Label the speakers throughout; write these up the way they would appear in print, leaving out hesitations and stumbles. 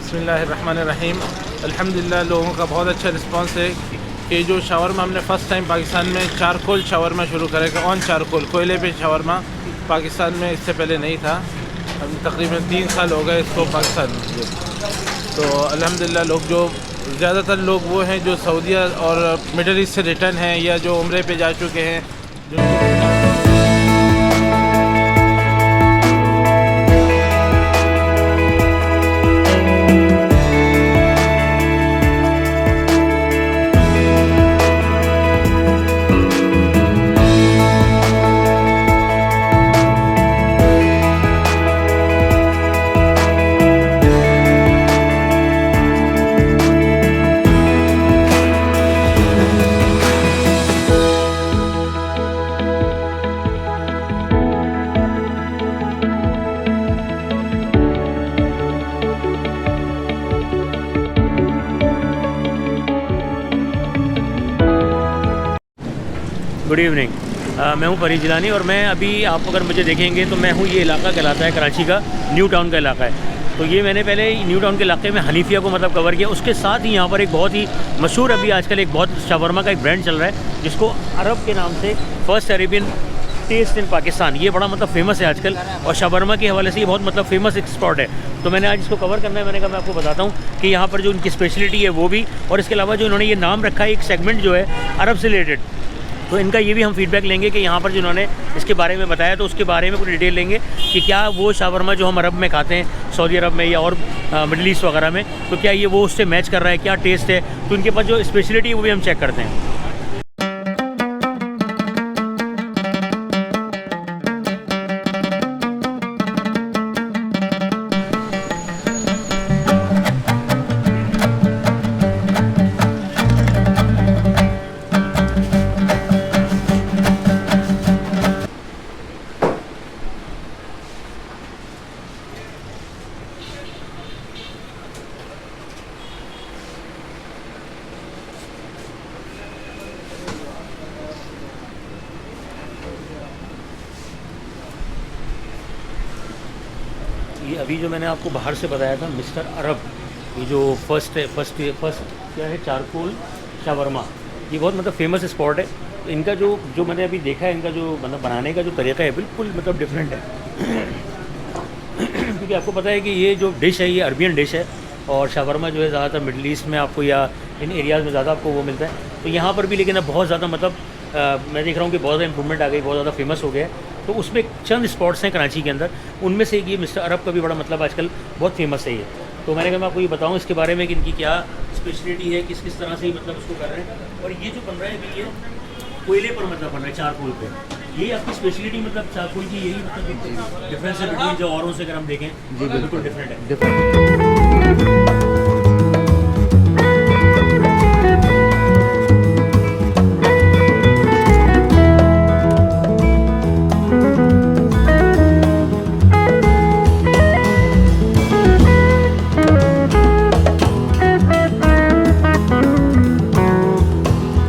Speaker 1: बिस्मिल्लाहिर्रहमानिर्रहीम। अल्हम्दुलिल्लाह लोगों का बहुत अच्छा रिस्पांस है कि जो शावरमा हमने फ़र्स्ट टाइम पाकिस्तान में चारकोल शावरमा शुरू करेगा, ऑन चारकोल कोयले पे शावरमा पाकिस्तान में इससे पहले नहीं था। अब तकरीबन 3 साल हो गए इसको पाकिस्तान में। तो अल्हम्दुलिल्लाह लोग जो ज़्यादातर लोग वो हैं जो सऊदीया और मिडल ईस्ट से रिटर्न हैं या जो उम्रे पे जा चुके हैं, जिनको
Speaker 2: गुड इवनिंग। मैं हूं फरीद जिलानी और मैं अभी आप अगर मुझे देखेंगे तो मैं हूं, ये इलाका कहलाता है कराची का न्यू टाउन का इलाका है। तो ये मैंने पहले न्यू टाउन के इलाके में हनीफिया को मतलब कवर किया। उसके साथ ही यहाँ पर एक बहुत ही मशहूर अभी आजकल एक बहुत शावरमा का एक ब्रांड चल रहा है जिसको अरब के नाम से फर्स्ट अरेबियन टेस्ट इन पाकिस्तान, ये बड़ा मतलब फेमस है आजकल और शावरमा के हवाले से ये बहुत मतलब फेमस एक स्पॉट है। तो मैंने आज इसको कवर करना है। मैंने कहा मैं आपको बताता हूँ कि यहाँ पर जो उनकी स्पेशलिटी है वो भी, और इसके अलावा जो इन्होंने ये नाम रखा है एक सेगमेंट जो है अरब से रिलेटेड, तो इनका ये भी हम फीडबैक लेंगे कि यहाँ पर जिन्होंने इसके बारे में बताया तो उसके बारे में पूरी डिटेल लेंगे कि क्या वो शावरमा जो हम अरब में खाते हैं, सऊदी अरब में या और मिडल ईस्ट वगैरह में, तो क्या ये वो उससे मैच कर रहा है, क्या टेस्ट है। तो इनके पास जो स्पेशलिटी है वो भी हम चेक करते हैं। ये अभी जो मैंने आपको बाहर से बताया था मिस्टर अरब, ये जो फर्स्ट क्या है चारकोल शावरमा, ये बहुत मतलब फेमस स्पॉट है। तो इनका जो मैंने अभी देखा है, इनका जो मतलब बनाने का जो तरीका है बिल्कुल मतलब डिफरेंट है। क्योंकि आपको पता है कि ये जो डिश है ये अरबियन डिश है और शावरमा जो है ज़्यादातर मिडल ईस्ट में आपको या इन एरियाज़ में ज़्यादा आपको वो मिलता है। तो यहाँ पर भी लेकिन अब बहुत ज़्यादा मतलब मैं देख रहा हूँ कि बहुत ज़्यादा इंप्रूवमेंट आ गई, बहुत ज़्यादा फेमस हो गया है। तो उसमें चंद स्पॉट्स हैं कराची के अंदर, उनमें से एक ये मिस्टर अरब का भी बड़ा मतलब आजकल बहुत फेमस है ये। तो मैंने कहा मैं आपको ये बताऊँ इसके बारे में कि इनकी क्या स्पेशलिटी है, किस किस तरह से मतलब उसको कर रहे हैं। और ये जो बन रहा है अभी ये कोयले पर मतलब बन रहा है चारकोल पे, यही आपकी स्पेशलिटी मतलब चारकोल की यही मतलब डिफरेंस है बिटवीन जो औरों से अगर हम देखें। जी बिल्कुल डिफरेंट है।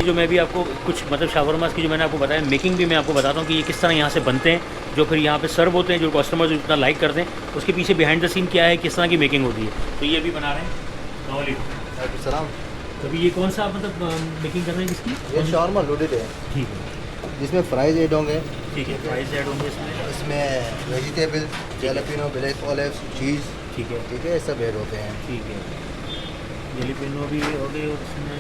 Speaker 2: जो मैं भी आपको कुछ मतलब शावरमास की जो मैंने आपको बताया मेकिंग भी मैं आपको बताता हूँ कि ये किस तरह यहाँ से बनते हैं, जो फिर यहाँ पे सर्व होते हैं, जो कस्टमर जो इतना लाइक करते हैं उसके पीछे बिहाइंड द सीन क्या है, किस तरह की मेकिंग होती है। तो ये भी बना रहे हैं सलाम। तो अभी ये कौन सा मतलब मेकिंग कर रहे हैं इसकी?
Speaker 3: ये शावरमा लोडेड है,
Speaker 2: ठीक है,
Speaker 3: जिसमें फ्राइज ऐड होंगे।
Speaker 2: ठीक है, फ्राइज ऐड होंगे
Speaker 3: इसमें वेजिटेबल, जैलापिनो, ब्लैक ऑलिव, चीज़, ठीक है, सब ऐड होते हैं।
Speaker 2: ठीक है, जैलापिनो भी हो गए और इसमें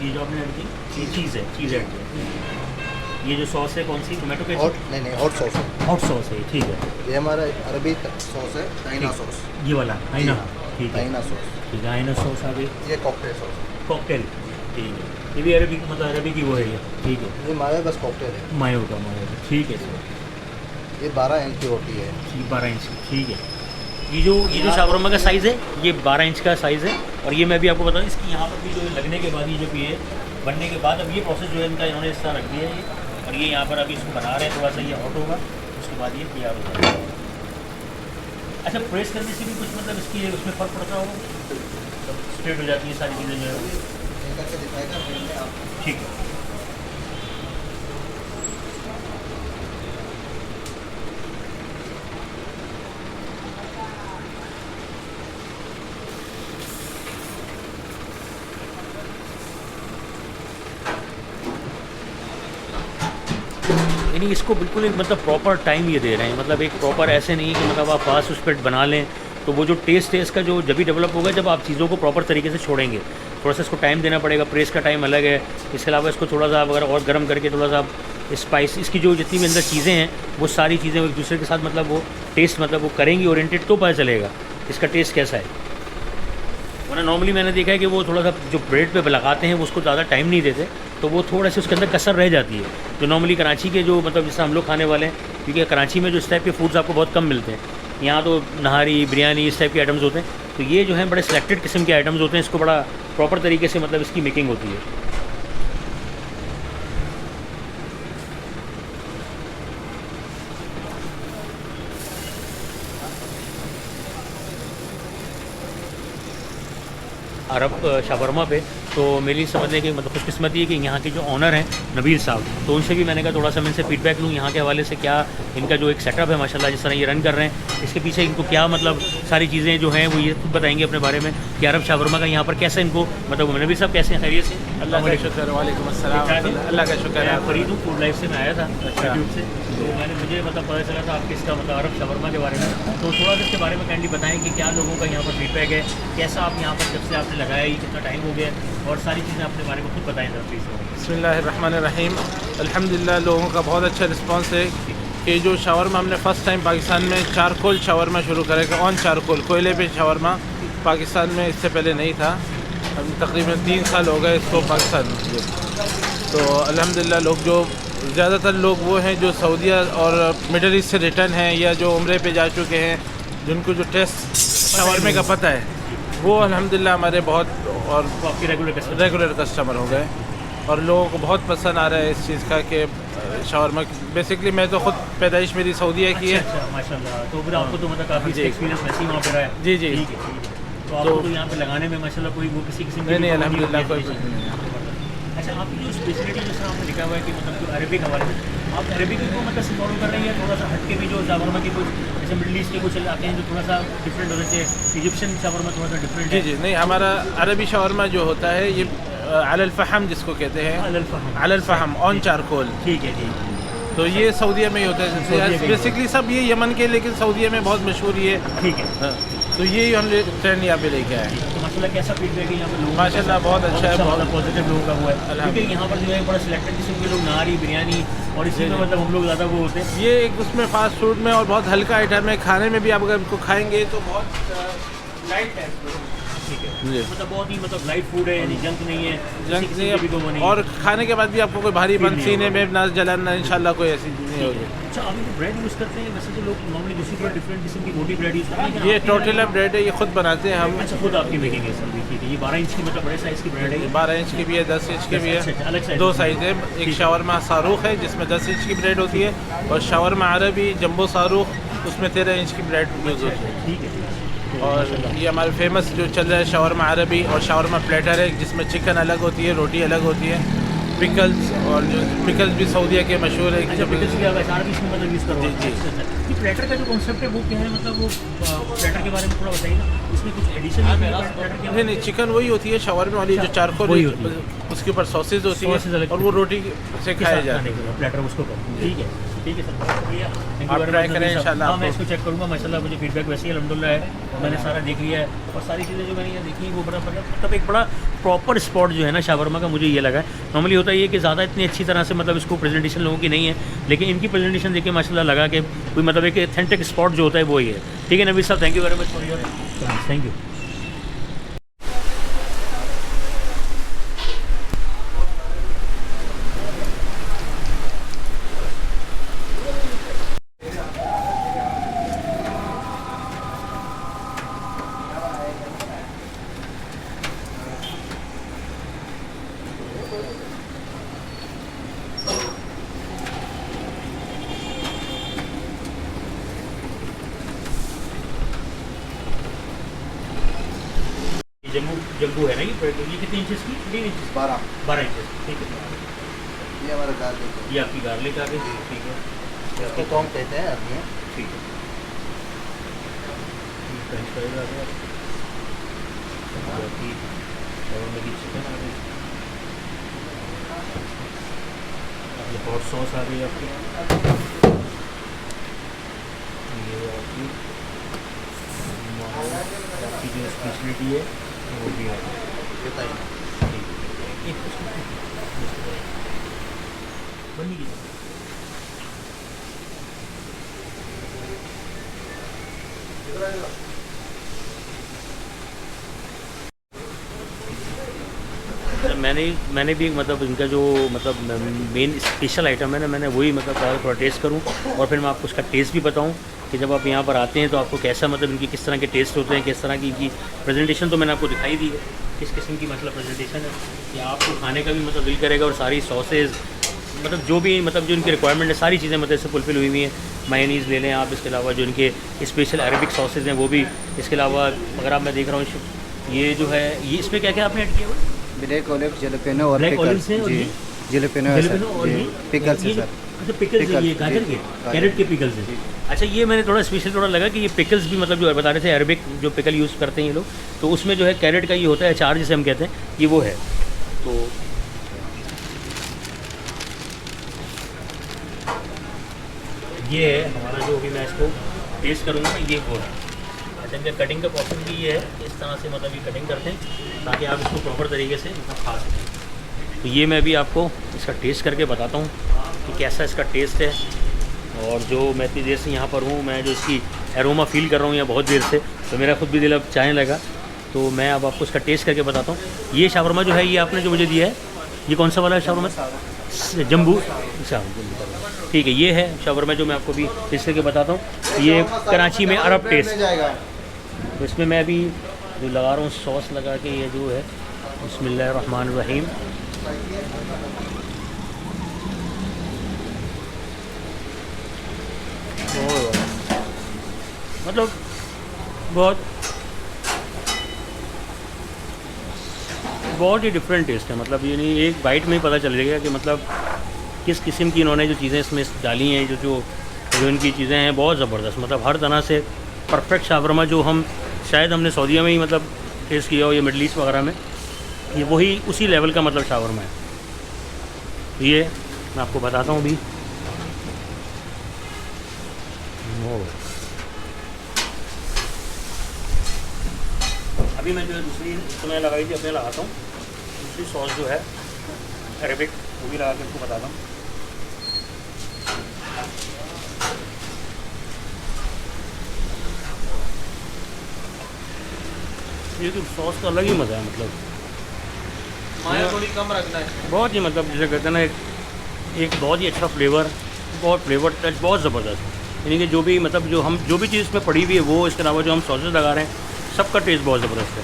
Speaker 2: ये जो आपने ऐड की चीज़ है, चीज़ ऐड की। ये जो सॉस है कौन सी, टोमेटो के?
Speaker 3: नहीं, हॉट सॉस है।
Speaker 2: हॉट सॉस है, ठीक है।
Speaker 3: ये हमारा अरबी सॉस है, ताइना सॉस।
Speaker 2: ये वाला आइना, ठीक है,
Speaker 3: ताइना सॉस,
Speaker 2: ठीक है, आइना सॉस आ गई।
Speaker 3: ये कॉकटेल सॉस,
Speaker 2: कॉकटेल, ठीक है। ये भी अरबी मतलब अरबी की वो है ये, ठीक है।
Speaker 3: ये मायो बस कॉकटेल है,
Speaker 2: मायो का, ठीक है सर।
Speaker 3: ये 12 इंच की होती है।
Speaker 2: 12 इंच, ठीक है। ये जो शावरमा का साइज़ है ये 12 इंच का साइज़ है। और ये मैं भी आपको बताऊँ इसकी यहाँ पर भी जो लगने के बाद ये जो भी है बनने के बाद अब ये प्रोसेस जो है इनका इन्होंने इस तरह रख दिया है ये। और ये यहाँ पर अभी इसको बना रहे हैं, थोड़ा सा ये हॉट होगा उसके बाद ये तैयार हो जाएगा। अच्छा, प्रेस करने से भी कुछ मतलब इसकी उसमें फ़र्क पड़ता होगा, स्ट्रेट हो जाती है सारी चीज़ें जो है। ठीक है। यानी इसको बिल्कुल एक मतलब प्रॉपर टाइम ये दे रहे हैं, मतलब एक प्रॉपर ऐसे नहीं कि मतलब आप फास्ट उस पर बना लें तो वो जो टेस्ट है इसका जो जब भी डेवलप होगा जब आप चीज़ों को प्रॉपर तरीके से छोड़ेंगे। थोड़ा सा इसको टाइम देना पड़ेगा, प्रेस का टाइम अलग है। इसके अलावा इसको थोड़ा सा अगर और गर्म करके थोड़ा सा स्पाइस इसकी जो जितनी भी अंदर चीज़ें हैं वो सारी चीज़ें एक दूसरे के साथ मतलब वो टेस्ट मतलब वो करेंगी ओरिएंटेड तो पता चलेगा इसका टेस्ट कैसा है। वरना नॉर्मली मैंने देखा है कि वो थोड़ा सा जो ब्रेड पे लगाते हैं वो उसको ज़्यादा टाइम नहीं देते तो वो थोड़ा सा उसके अंदर कसर रह जाती है। जो नॉर्मली कराची के जो मतलब जैसे हम लोग खाने वाले हैं, क्योंकि कराची में जो इस टाइप के फूड्स आपको बहुत कम मिलते हैं, यहाँ तो नहारी बिरयानी इस टाइप के आइटम्स होते हैं, तो ये जो है बड़े सिलेक्टेड किस्म के आइटम्स होते हैं। इसको बड़ा प्रॉपर तरीके से मतलब इसकी मेकिंग होती है। अरब शावरमा पे तो मेरी समझने की मतलब खुशकिस्मती है कि यहाँ के जो ऑनर हैं नबील साहब, तो उनसे भी मैंने कहा थोड़ा सा मैं इनसे फीडबैक लूँ यहाँ के हवाले से क्या इनका जो एक सेटअप है माशाल्लाह जिस तरह ये रन कर रहे हैं इसके पीछे इनको क्या मतलब सारी चीज़ें जो हैं वो ये खुद बताएंगे अपने बारे में कि अरब शावरमा का यहाँ पर कैसे इनको मतलब नबील साहब कैसे हैं, खैरियत से?
Speaker 1: अल्लाह का शुक्र, वालेकुम अस्सलाम, अल्लाह का शुक्र है।
Speaker 2: फरीद हूँ, फूड लाइफ से मैं आया था यूट्यूब से, तो मैंने मुझे मतलब पता चला था आपके इसका मतलब अरब शावरमा के बारे में, तो थोड़ा सा इसके बारे में काइंडली बताएं कि क्या लोगों का यहाँ पर फीडबैक है, कैसा आप यहाँ पर जब से आपने लगाया ये कितना टाइम हो गया और सारी चीज़ें अपने बारे में खुद बताएं जरा प्लीज़।
Speaker 1: बिस्मिल्लाहिर्रहमानिर्रहीम। अल्हम्दुलिल्लाह लोगों का बहुत अच्छा रिस्पांस है कि जो शावरमा हमने फ़र्स्ट टाइम पाकिस्तान में चारकोल शावरमा शुरू करेगा, ऑन चारकोल कोयले पे शावरमा पाकिस्तान में इससे पहले नहीं था। अब तकरीबन 3 साल हो गए इसको पाकिस्तान में। तो अल्हम्दुलिल्लाह लोग जो ज़्यादातर लोग वो हैं जो सऊदीया और मिडल ईस्ट से रिटर्न हैं या जो उम्रे पे जा चुके हैं, जिनको जो टेस्ट शावरमे का पता है, वो अल्हम्दुलिल्लाह हमारे बहुत और
Speaker 2: आपके
Speaker 1: रेगुलर कस्टमर हो गए और लोगों को बहुत पसंद आ रहा है इस चीज़ का कि शावरमा बेसिकली मैं तो ख़ुद पैदाइश मेरी सऊदीया की है।
Speaker 2: अच्छा, माशाल्लाह। तो फिर आपको तो मतलब काफ़ी एक्सपीरियंस वैसे ही वहाँ पे रहा है।
Speaker 1: जी जी।
Speaker 2: ठीक है। तो आपको तो यहाँ पे लगाने में माशाल्लाह कोई वो किसी किस्म की
Speaker 1: नहीं अल्हम्दुलिल्लाह कोई प्रॉब्लम नहीं है।
Speaker 2: अच्छा, आपकी जो स्पेशलिटी जिस तरह आपने लिखा हुआ है कि मतलब जो अरेबिक हवाले में आप अरेबिक को मतलब फॉलो कर रही है, थोड़ा सा हट के भी जो शावरमा के कुछ जैसे मिडल ईस्ट के कुछ इलाके हैं जो थोड़ा सा डिफरेंट होते हैं, इजिप्शियन शावरमा थोड़ा सा डिफरेंट है।
Speaker 1: जी नहीं, हमारा अरबी शावरमा जो होता है ये अलल फहम जिसको कहते हैं, अलल फहम ऑन चारकोल।
Speaker 2: ठीक है, ठीक है।
Speaker 1: तो ये सऊदीया में ही होता है बेसिकली, सब ये यमन के, लेकिन सऊदीया में बहुत मशहूर ये।
Speaker 2: ठीक है।
Speaker 1: हाँ, तो यही हम ट्रेंड यहाँ पे लेके आए।
Speaker 2: तो माशाल्लाह कैसा फीडबैक है यहाँ पर लोगों का?
Speaker 1: माशाल्लाह बहुत अच्छा है, बहुत
Speaker 2: पॉजिटिव लोगों का हुआ है, क्योंकि यहाँ पर जो है बड़ा सिलेक्टेड किस्म के लोग नहारी बिरयानी और इसी में मतलब हम लोग ज़्यादा वो होते हैं।
Speaker 1: ये एक उसमें फास्ट फूड में और बहुत हल्का आइटम है, खाने में भी आप अगर इनको खाएंगे तो बहुत लाइट है।
Speaker 2: ठीक है, मतलब बहुत ही मतलब लाइट फूड है, यानी जंक नहीं है,
Speaker 1: जंक नहीं, और खाने के बाद भी आपको कोई भारी बन सीने में ना जलन ना इंशाल्लाह कोई ऐसी चीज़ नहीं होगी।
Speaker 2: अच्छा, अभी जो ब्रेड यूज़ करते हैं वैसे तो लोग नॉर्मली दूसरी तरह डिफरेंट किस्म की मोटी ब्रेड यूज़ करते हैं।
Speaker 1: ये टोटला ब्रेड है, ये खुद बनाते हैं हम।
Speaker 2: अच्छा, खुद आपकी मेकिंग है सर? ठीक है। ये 12 इंच की मतलब बड़े साइज़ की ब्रेड है?
Speaker 1: 12 इंच की भी है, 10 इंच की भी है,
Speaker 2: अलग साइज
Speaker 1: 2 साइज़ है। एक शावरमा सारूख है जिसमें 10 इंच की ब्रेड होती है, और शावरमा अरबी जम्बो सारूख उसमें 13 इंच की ब्रेड यूज़ होती है।
Speaker 2: ठीक है।
Speaker 1: और ये हमारे फेमस जो चल रहा है शावरमा अरबी और शावरमा प्लेटर है जिसमें चिकन अलग होती है, रोटी अलग होती है, पिकल्स, और जो पिकल्स भी सऊदीया के मशहूर है।
Speaker 2: अच्छा, पिकल्स भी आप अचार भी इसमें मतलब यूज़ करो?
Speaker 1: जी।
Speaker 2: ये प्लेटर का जो कॉन्सेप्ट है वो क्या है, मतलब वो प्लेटर के बारे में थोड़ा बताइए ना, इसमें कुछ एडिशन है?
Speaker 1: नहीं, चिकन वही होती है शावरमा वाली जो चारकोल उसके ऊपर सॉसेज होती है और वो रोटी से खाया जाता है।
Speaker 2: प्लेटर उसको करो। ठीक है, ठीक है सर,
Speaker 1: आप ट्राई करें इंशाल्लाह।
Speaker 2: हाँ, मैं इसको चेक करूँगा। माशाल्लाह मुझे फीडबैक वैसे ही अल्हम्दुलिल्लाह है, मैंने सारा देख लिया है और सारी चीज़ें जो मैंने यहाँ देखी वो बड़ा मतलब एक बड़ा प्रॉपर स्पॉट जो है ना शावरमा का, मुझे ये लगा है। नॉर्मली होता है ये कि ज़्यादा इतनी अच्छी तरह से मतलब इसको प्रेजेंटेशन लोगों की नहीं है, लेकिन इनकी प्रेजेंटेशन देख के माशाल्लाह लगा कि कोई मतलब एक ऑथेंटिक स्पॉट जो होता है वो ही है। ठीक है नबी साहब, thank you very much for your, thank you. ये जम्बू है ना, ये कितने इंचेस की? 3 इंचेस, 12 इंचेस, ठीक है।
Speaker 3: ये हमारा गार्लिक है,
Speaker 2: ये आपकी गार्लिक आ गई, ठीक है।
Speaker 3: इसको कौन कहते हैं आदमी है।
Speaker 2: ठीक है, फ्रेंच फ्राइज आ गया, बाकी शवरमा की चिकन आ गई, ये हॉट सॉस आ गई आपकी, ये आपकी जो स्पेशलिटी है वो भी आ गई।
Speaker 3: बताइए।
Speaker 2: बनी की मैंने भी मतलब इनका जो मतलब मेन स्पेशल आइटम है ना, मैंने वही मतलब थोड़ा टेस्ट करूं और फिर मैं आपको उसका टेस्ट भी बताऊं कि जब आप यहाँ पर आते हैं तो आपको कैसा मतलब इनकी किस तरह के टेस्ट होते हैं, किस तरह की इनकी प्रेजेंटेशन तो मैंने आपको दिखाई दी है, किस किस्म की मतलब प्रेजेंटेशन है, या आपको खाने का भी मतलब दिल करेगा। और सारी सॉसेज मतलब जो भी मतलब जो इनकी रिक्वायरमेंट है सारी चीज़ें मतलब इससे फुलफिल हुई हुई हैं। मायोनीज़ ले लें आप, इसके अलावा जो इनके स्पेशल अरेबिक सॉसेज हैं वो भी, इसके अलावा अगर आप मैं देख रहा हूँ ये जो है ये इसमें क्या क्या आपने ऐड किया हुआ है?
Speaker 3: ब्लैक ऑलिव, जैलेपेनो और
Speaker 2: ब्लैक ऑलिव से
Speaker 3: जी, जैलेपेनो है सर,
Speaker 2: और ये
Speaker 3: पिकल्स है सर।
Speaker 2: अच्छा पिकल्स है, ये गाजर के कैरेट के पिकल्स हैं। अच्छा ये मैंने थोड़ा स्पेशल थोड़ा लगा कि ये पिकल्स भी मतलब जो बता रहे थे अरबिक जो पिकल यूज़ करते हैं ये लोग, तो उसमें जो है कैरेट का ये होता है अचार जिसे हम कहते हैं, ये वो है। तो ये है हमारा जो अभी मैं इसको टेस्ट करूँगा ना, ये वो है। अच्छा इनका कटिंग का प्रोसेस भी ये है, इस तरह से मतलब ये कटिंग करते हैं ताकि आप इसको प्रॉपर तरीके से मतलब खा सकें। तो ये मैं भी आपको इसका टेस्ट करके बताता हूँ कि कैसा इसका टेस्ट है। और जो मैं इतनी देर से यहाँ पर हूँ, मैं जो इसकी एरोमा फील कर रहा हूँ यहाँ बहुत देर से, तो मेरा खुद भी दिल अब चाहने लगा। तो मैं अब आपको इसका टेस्ट करके बताता हूँ। ये शावरमा जो है ये आपने जो मुझे दिया है, ये कौन सा वाला है शावरमा? जम्बू। अच्छा ठीक है, ये है शावरमा जो मैं आपको भी टेस्ट करके बताता हूँ। ये कराची में अरब टेस्ट, तो इसमें मैं अभी जो लगा रहा हूँ सॉस लगा के, ये जो है बिस्मिल्लाहिर्रहमानिर्रहीम। मतलब बहुत ही डिफरेंट टेस्ट है। मतलब ये नहीं एक बाइट में ही पता चल जाएगा कि मतलब किस किस्म की इन्होंने जो चीज़ें इसमें डाली हैं, जो इनकी चीज़ें हैं बहुत ज़बरदस्त। मतलब हर तरह से परफेक्ट शावरमा जो हम शायद हमने सऊदीया में ही मतलब टेस्ट किया हो या मिडल ईस्ट वगैरह में, ये वही उसी लेवल का मतलब शावरमा है। तो ये मैं आपको बताता हूँ अभी। अभी मैं जो है दूसरी तो मैं लगाई थी, अपने लगाता हूँ दूसरी सॉस जो है अरेबिक, वो भी लगा के आपको बताता हूँ। ये तो सॉस का अलग ही मज़ा है। मतलब
Speaker 1: माया थोड़ी कम रखना है,
Speaker 2: बहुत ही मतलब जैसे कहते हैं ना एक बहुत ही अच्छा फ्लेवर, बहुत फ्लेवर टच बहुत ज़बरदस्त। यानी कि जो भी मतलब जो भी चीज़ इसमें पड़ी हुई है वो, इसके अलावा जो हम सॉसेज लगा रहे हैं सबका टेस्ट बहुत ज़बरदस्त है।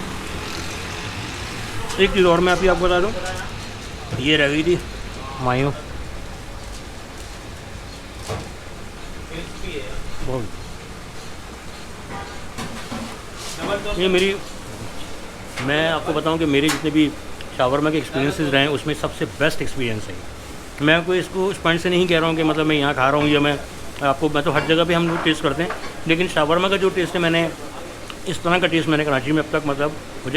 Speaker 2: एक चीज़ और मैं अभी आपको बता दूँ, ये रह गई थी मायो, ये मैं आपको बताऊं कि मेरे जितने भी शावरमा के एक्सपीरियंसेस रहे हैं उसमें सबसे बेस्ट एक्सपीरियंस है। मैं कोई इसको इस पॉइंट से नहीं कह रहा हूँ कि मतलब मैं यहाँ खा रहा हूँ या मैं तो हर जगह पे हम लोग टेस्ट करते हैं, लेकिन शावरमा का जो टेस्ट है, मैंने इस तरह का टेस्ट मैंने कराची में अब तक मतलब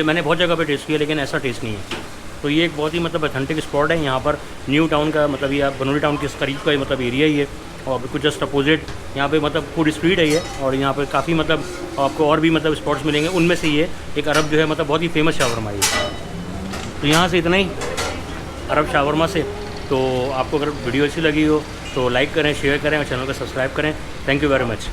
Speaker 2: मैंने बहुत जगह पे टेस्ट किया, लेकिन ऐसा टेस्ट नहीं है। तो ये एक बहुत ही मतलब ऑथेंटिक स्पॉट है यहाँ पर न्यू टाउन का, मतलब ये बनोली टाउन के करीब का मतलब एरिया ही है, और बिल्कुल जस्ट अपोजिट यहाँ पे मतलब फूड स्ट्रीट है ये, और यहाँ पर काफ़ी मतलब आपको और भी मतलब स्पॉट्स मिलेंगे, उनमें से ये एक अरब जो है मतलब बहुत ही फेमस शावरमा है। तो यहाँ से इतना ही अरब शावरमा से। तो आपको अगर वीडियो अच्छी लगी हो तो लाइक करें, शेयर करें और चैनल को सब्सक्राइब करें। Thank you very much.